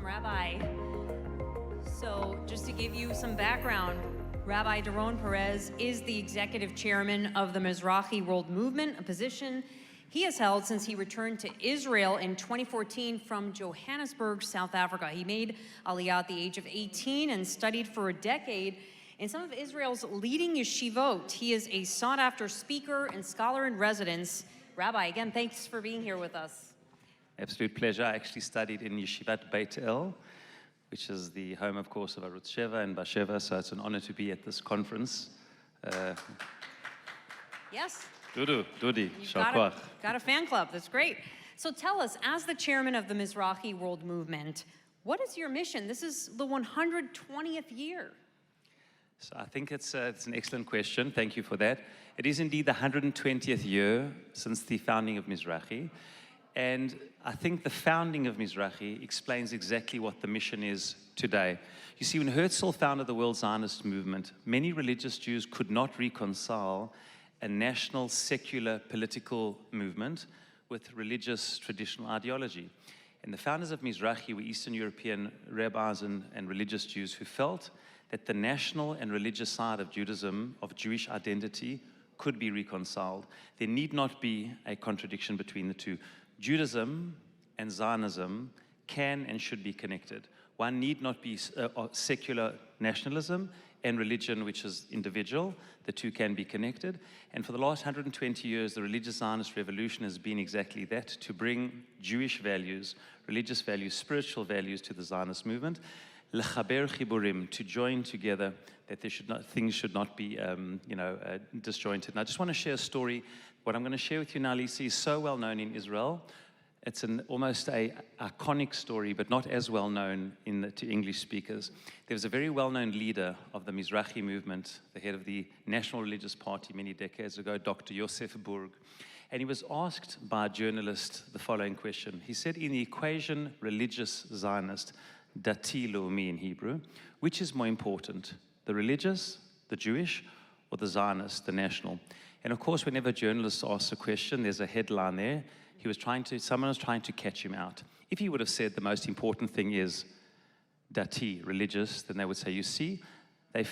Welcome, Rabbi. So, just to give you some background, Rabbi Doron Perez is the executive chairman of the Mizrachi World Movement, a position he has held since he returned to Israel in 2014 from Johannesburg, South Africa. He made Aliyah at the age of 18 and studied for a decade in some of Israel's leading yeshivot. He is a sought-after speaker and scholar in residence. Rabbi, again, thanks for being here with us. Absolute pleasure. I actually studied in Yeshivat Beit El, which is the home, of course, of Arutz Sheva and Basheva, so it's an honor to be at this conference. Yes. Dudi, You've got a fan club. That's great. So tell us, as the chairman of the Mizrachi World Movement, what is your mission? This is the 120th year. So I think it's an excellent question. Thank you for that. It is indeed the 120th year since the founding of Mizrachi. And I think the founding of Mizrachi explains exactly what the mission is today. You see, when Herzl founded the World Zionist movement, many religious Jews could not reconcile a national, secular, political movement with religious traditional ideology. And the founders of Mizrachi were Eastern European rabbis and religious Jews who felt that the national and religious side of Judaism, of Jewish identity, could be reconciled. There need not be a contradiction between the two. Judaism and Zionism can and should be connected. One need not be secular nationalism and religion, which is individual. The two can be connected. And for the last 120 years, the religious Zionist revolution has been exactly that, to bring Jewish values, religious values, spiritual values to the Zionist movement. L'chaber chiburim, to join together, that things should not be disjointed. And I just want to share a story. What I'm going to share with you now, Lisa, is so well known in Israel. It's almost an iconic story, but not as well known to English speakers. There was a very well-known leader of the Mizrachi movement, the head of the National Religious Party many decades ago, Dr. Yosef Burg. And he was asked by a journalist the following question. He said, in the equation religious Zionist, Dati Leumi in Hebrew, which is more important, the religious, the Jewish, or the Zionist, the national? And of course, whenever journalists ask a question, there's a headline there. Someone was trying to catch him out. If he would have said the most important thing is Dati, religious, then they would say, you see, these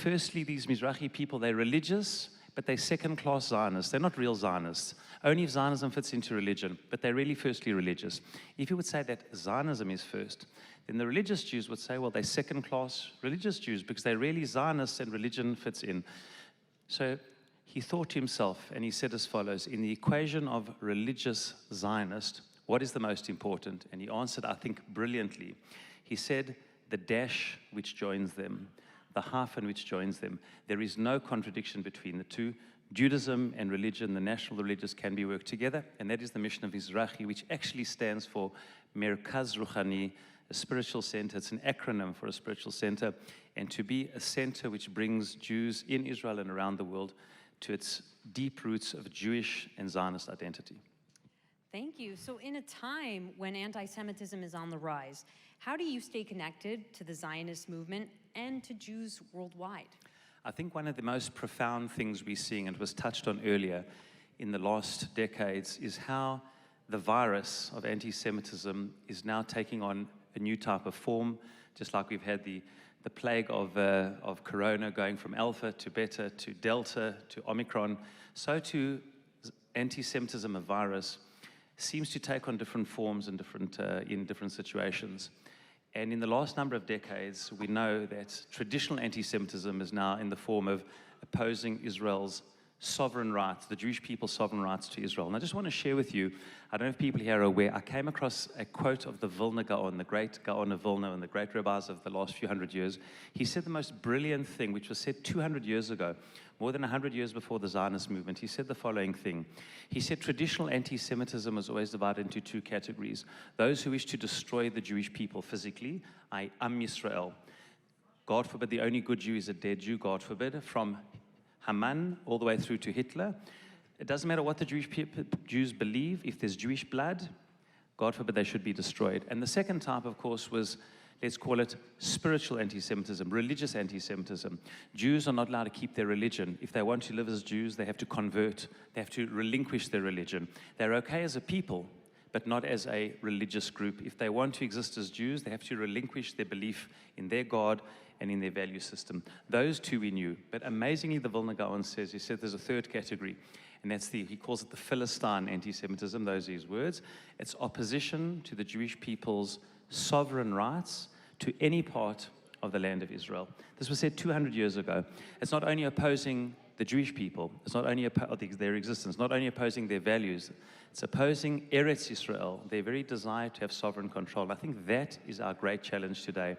Mizrachi people, they're religious, but they're second-class Zionists. They're not real Zionists. Only if Zionism fits into religion, but they're really firstly religious. If you would say that Zionism is first, then the religious Jews would say, well, they're second-class religious Jews because they're really Zionists and religion fits in. So he thought to himself, and he said as follows, in the equation of religious Zionist, what is the most important? And he answered, I think, brilliantly. He said, the dash which joins them, the hyphen which joins them. There is no contradiction between the two. Judaism and religion, the national religious, can be worked together, and that is the mission of Mizrachi, which actually stands for Merkaz Ruchani, a spiritual center. It's an acronym for a spiritual center, and to be a center which brings Jews in Israel and around the world to its deep roots of Jewish and Zionist identity. Thank you. So in a time when anti-Semitism is on the rise, how do you stay connected to the Zionist movement and to Jews worldwide? I think one of the most profound things we're seeing, and it was touched on earlier in the last decades, is how the virus of anti-Semitism is now taking on a new type of form, just like we've had the plague of corona going from alpha to beta to delta to omicron. So too, anti-Semitism, a virus, seems to take on different forms and in different situations. And in the last number of decades, we know that traditional anti-Semitism is now in the form of opposing Israel's sovereign rights, the Jewish people's sovereign rights to Israel. And I just want to share with you, I don't know if people here are aware, I came across a quote of the Vilna Gaon, the great Gaon of Vilna and the great rabbis of the last few hundred years. He said the most brilliant thing, which was said 200 years ago, more than 100 years before the Zionist movement. He said the following thing. He said traditional anti-Semitism is always divided into two categories. Those who wish to destroy the Jewish people physically, Am Yisrael. God forbid, the only good Jew is a dead Jew, God forbid, from Haman all the way through to Hitler. It doesn't matter what the Jews believe. If there's Jewish blood, God forbid, they should be destroyed. And the second type, of course, was, let's call it spiritual anti-Semitism, religious anti-Semitism. Jews are not allowed to keep their religion. If they want to live as Jews, they have to convert. They have to relinquish their religion. They're okay as a people, but not as a religious group. If they want to exist as Jews, they have to relinquish their belief in their God and in their value system. Those two we knew. But amazingly, the Vilna Gaon says, he said there's a third category, and that's he calls it the Philistine anti-Semitism. Those are his words. It's opposition to the Jewish people's sovereign rights to any part of the land of Israel. This was said 200 years ago. It's not only opposing the Jewish people, it's not only their existence, not only opposing their values, it's opposing Eretz Israel, their very desire to have sovereign control. I think that is our great challenge today.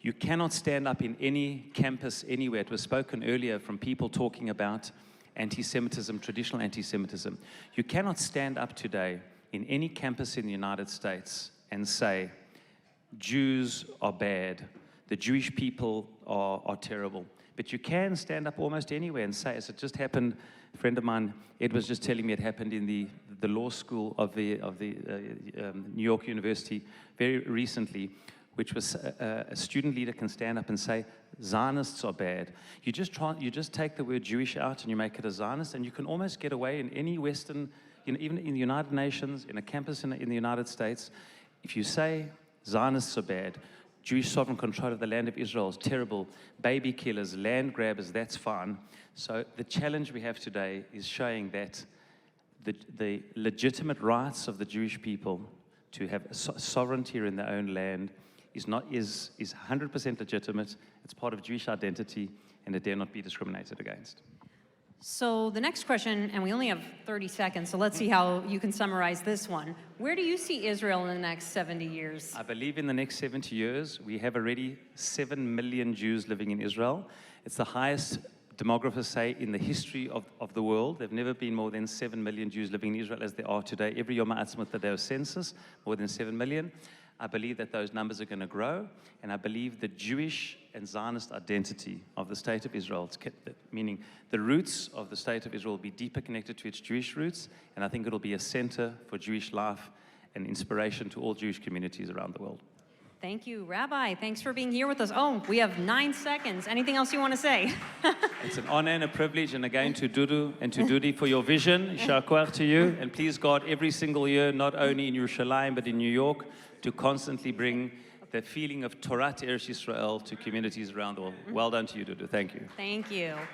You cannot stand up in any campus anywhere. It was spoken earlier from people talking about anti-Semitism, traditional anti-Semitism. You cannot stand up today in any campus in the United States and say, Jews are bad, the Jewish people are terrible. But you can stand up almost anywhere and say, as it just happened, a friend of mine, Ed, was just telling me it happened in the law school of the New York University very recently, which was a student leader can stand up and say, Zionists are bad. You just take the word Jewish out and you make it a Zionist, and you can almost get away in any Western, even in the United Nations, in a campus in the United States. If you say Zionists are bad, Jewish sovereign control of the land of Israel is terrible, baby killers, land grabbers, that's fine. So the challenge we have today is showing that the legitimate rights of the Jewish people to have sovereignty in their own land is 100% legitimate. It's part of Jewish identity, and it dare not be discriminated against. So the next question, and we only have 30 seconds, so let's see how you can summarize this one. Where do you see Israel in the next 70 years? I believe in the next 70 years, we have already 7 million Jews living in Israel. It's the highest, demographers say, in the history of the world. There have never been more than 7 million Jews living in Israel as there are today. Every Yom HaAtzmaut, the day of census, more than 7 million. I believe that those numbers are going to grow, and I believe the Jewish and Zionist identity of the state of Israel, meaning the roots of the state of Israel, will be deeper connected to its Jewish roots, and I think it'll be a center for Jewish life and inspiration to all Jewish communities around the world. Thank you, Rabbi. Thanks for being here with us. Oh, we have 9 seconds. Anything else you want to say? It's an honor and a privilege, and again to Dudu and to Dudi for your vision. Yashar koach to you, and please God, every single year, not only in Yerushalayim but in New York, to constantly bring the feeling of Torah Eretz Yisrael to communities around the world. Well done to you, Dudu. Thank you. Thank you.